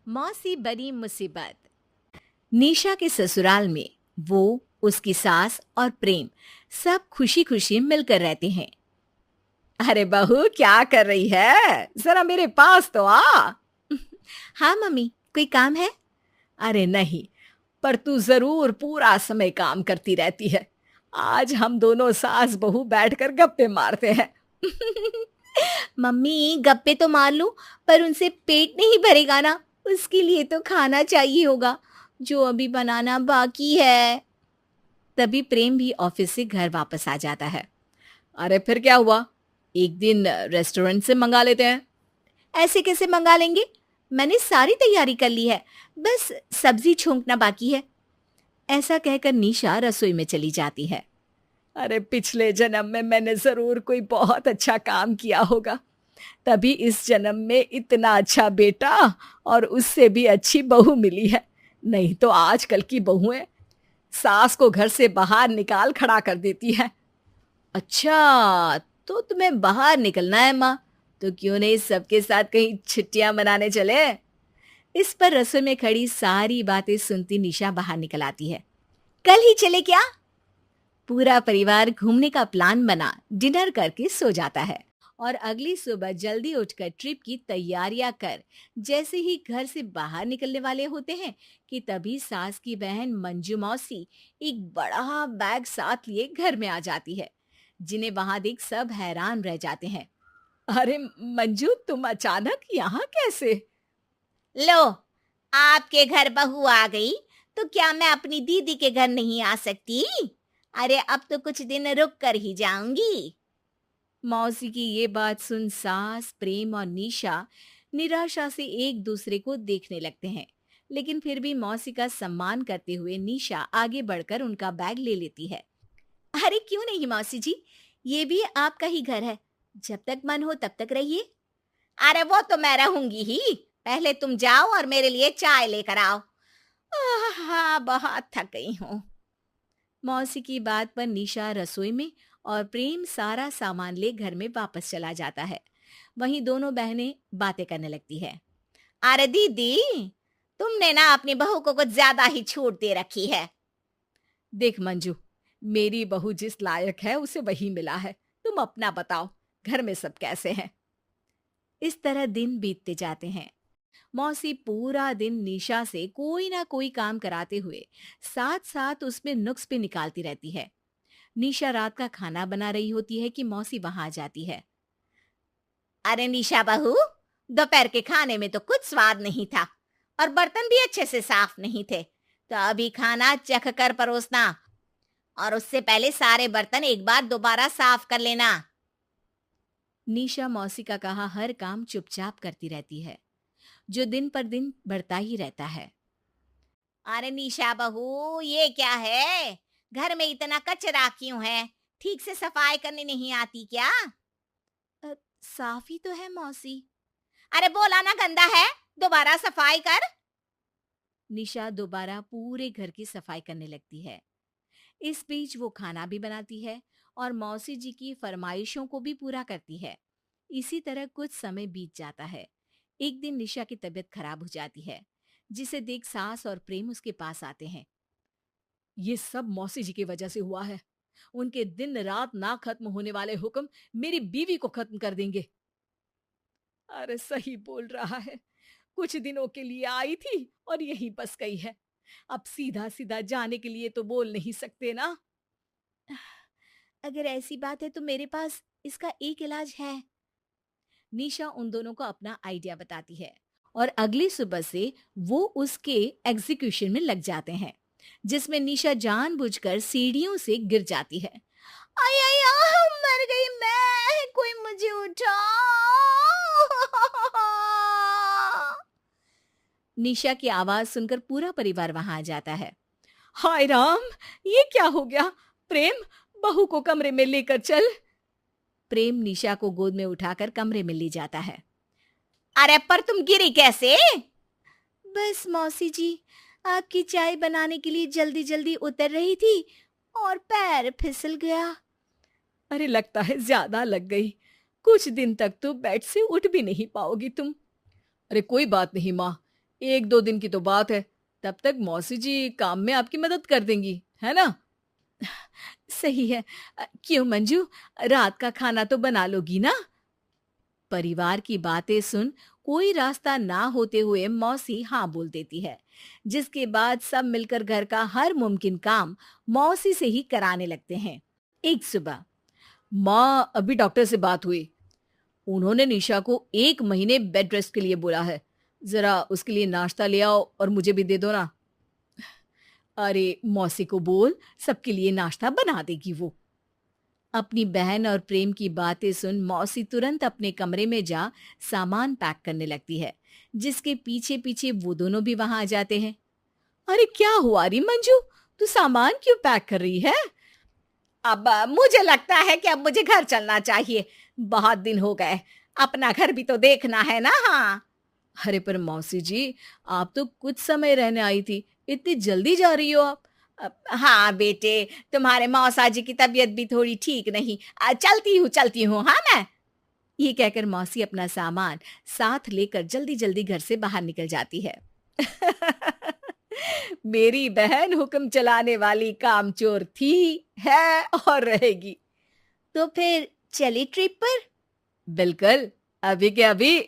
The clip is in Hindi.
मौसी बड़ी मुसीबत। निशा के ससुराल में वो, उसकी सास और प्रेम सब खुशी खुशी मिलकर रहते हैं। अरे बहू, क्या कर रही है? जरा मेरे पास तो आ। हाँ मम्मी, कोई काम है? अरे नहीं, पर तू जरूर पूरा समय काम करती रहती है। आज हम दोनों सास बहू बैठकर गप्पे मारते हैं। मम्मी, गप्पे तो मार लूं, पर उनसे पेट नहीं भरेगा ना। उसके लिए तो खाना चाहिए होगा, जो अभी बनाना बाकी है। तभी प्रेम भी ऑफिस से घर वापस आ जाता है। अरे फिर क्या हुआ? एक दिन रेस्टोरेंट से मंगा लेते हैं। ऐसे कैसे मंगा लेंगे? मैंने सारी तैयारी कर ली है, बस सब्जी छोंकना बाकी है। ऐसा कहकर निशा रसोई में चली जाती है। अरे पिछले जन्म में मैंने जरूर कोई बहुत अच्छा काम किया होगा, तभी इस जन्म में इतना अच्छा बेटा और उससे भी अच्छी बहू मिली है। नहीं तो आजकल की बहुएं सास को घर से बाहर निकाल खड़ा कर देती है। अच्छा, तो तुम्हें बाहर निकलना है माँ? तो क्यों नहीं सबके साथ कहीं छुट्टियां मनाने चले? इस पर रसोई में खड़ी सारी बातें सुनती निशा बाहर निकल आती है। कल ही चले क्या? पूरा परिवार घूमने का प्लान बना डिनर करके सो जाता है और अगली सुबह जल्दी उठकर ट्रिप की तैयारियां कर जैसे ही घर से बाहर निकलने वाले होते हैं कि तभी सास की बहन मंजू मौसी एक बड़ा बैग साथ लिए घर में आ जाती है, जिन्हें वहां देख सब हैरान रह जाते हैं। अरे मंजू, तुम अचानक यहाँ कैसे? लो, आपके घर बहू आ गई, तो क्या मैं अपनी दीदी के घर नहीं आ सकती? अरे अब तो कुछ दिन रुक कर ही जाऊंगी। मौसी की ये बात सुन सास, प्रेम और निशा निराशा से एक दूसरे को देखने लगते हैं, लेकिन फिर भी मौसी का सम्मान करते हुए निशा आगे बढ़कर उनका बैग ले लेती है। अरे क्यों नहीं मौसी जी, ये भी आपका ही घर है, जब तक मन हो तब तक रहिए। अरे वो तो मैं रहूंगी ही, पहले तुम जाओ और मेरे लिए चाय लेकर आओ। हाँ, बहुत थक गई हूँ। मौसी की बात पर निशा रसोई में और प्रेम सारा सामान ले घर में वापस चला जाता है। वहीं दोनों बहनें बातें करने लगती है। अरे दीदी, तुमने ना अपनी बहू को कुछ ज्यादा ही छूट दे रखी है। देख मंजू, मेरी बहू जिस लायक है उसे वही मिला है। तुम अपना बताओ, घर में सब कैसे हैं? इस तरह दिन बीतते जाते हैं। मौसी पूरा दिन निशा से कोई ना कोई काम कराते हुए साथ साथ उसमें नुक्स भी निकालती रहती है। निशा रात का खाना बना रही होती है कि मौसी वहां आ जाती है। अरे निशा बहू, दोपहर के खाने में तो कुछ स्वाद नहीं था और बर्तन भी अच्छे से साफ नहीं थे, तो अभी खाना चख कर परोसना और उससे पहले सारे बर्तन एक बार दोबारा साफ कर लेना। निशा मौसी का कहा हर काम चुपचाप करती रहती है, जो दिन पर दिन बढ़ता ही रहता है। अरे निशा बहू, ये क्या है? घर में इतना कचरा क्यों है? ठीक से सफाई करनी नहीं आती क्या? अ, साफ ही तो है मौसी। अरे बोला ना गंदा है, दोबारा सफाई कर। निशा दोबारा पूरे घर की सफाई करने लगती है। इस बीच वो खाना भी बनाती है और मौसी जी की फरमाइशों को भी पूरा करती है। इसी तरह कुछ समय बीत जाता है। एक दिन निशा की तबीयत खराब हो जाती है, जिसे देख सास और प्रेम उसके पास आते हैं। ये सब मौसी जी की वजह से हुआ है। उनके दिन रात ना खत्म होने वाले हुक्म मेरी बीवी को खत्म कर देंगे। अरे सही बोल रहा है, कुछ दिनों के लिए आई थी और यहीं बस गई है। अब सीधा सीधा जाने के लिए तो बोल नहीं सकते ना। अगर ऐसी बात है तो मेरे पास इसका एक इलाज है। निशा उन दोनों को अपना आइडिया बताती है और अगली सुबह से वो उसके एग्जीक्यूशन में लग जाते हैं, जिसमें निशा जानबूझकर सीढ़ियों से गिर जाती है। आय आय आह, मर गई मैं, कोई मुझे उठाओ। निशा की आवाज सुनकर पूरा परिवार वहां आ जाता है। हाय राम, ये क्या हो गया? प्रेम, बहू को कमरे में लेकर चल। प्रेम निशा को गोद में उठाकर कमरे में ले जाता है। अरे पर तुम गिरी कैसे? बस मौसी जी, आपकी चाय बनाने के लिए जल्दी जल्दी उतर रही थी और पैर फिसल गया। अरे लगता है ज्यादा लग गई। कुछ दिन तक तो बेड से उठ भी नहीं पाओगी तुम। अरे कोई बात नहीं माँ, एक दो दिन की तो बात है, तब तक मौसी जी काम में आपकी मदद कर देंगी, है ना? सही है। क्यों मंजू, रात का खाना तो बना लोगी ना? परिवार की बातें सुन कोई रास्ता ना होते हुए मौसी हाँ बोल देती है, जिसके बाद सब मिलकर घर का हर मुमकिन काम मौसी से ही कराने लगते हैं। एक सुबह माँ, अभी डॉक्टर से बात हुई। उन्होंने निशा को 1 महीने बेड रेस्ट के लिए बोला है। ज़रा उसके लिए नाश्ता ले आओ और मुझे भी दे दो ना। अरे मौसी को बोल, सबके लिए नाश्ता बना देगी वो। अपनी बहन और प्रेम की बातें सुन मौसी तुरंत अपने कमरे में जा सामान पैक करने लगती है, जिसके पीछे पीछे वो दोनों भी वहां आ जाते हैं। अरे क्या हुआ री मंजू, तू सामान क्यों पैक कर रही है? अब मुझे लगता है कि अब मुझे घर चलना चाहिए। बहुत दिन हो गए, अपना घर भी तो देखना है ना। हाँ। अरे पर मौसी जी, आप तो कुछ समय रहने आई थी, इतनी जल्दी जा रही हो आप? हाँ बेटे, तुम्हारे मौसा जी की तबीयत भी थोड़ी ठीक नहीं। चलती हूँ हाँ मैं। ये कहकर मौसी अपना सामान साथ लेकर जल्दी जल्दी घर से बाहर निकल जाती है। मेरी बहन हुक्म चलाने वाली कामचोर थी, है और रहेगी। तो फिर चली ट्रिप पर? बिल्कुल, अभी के अभी।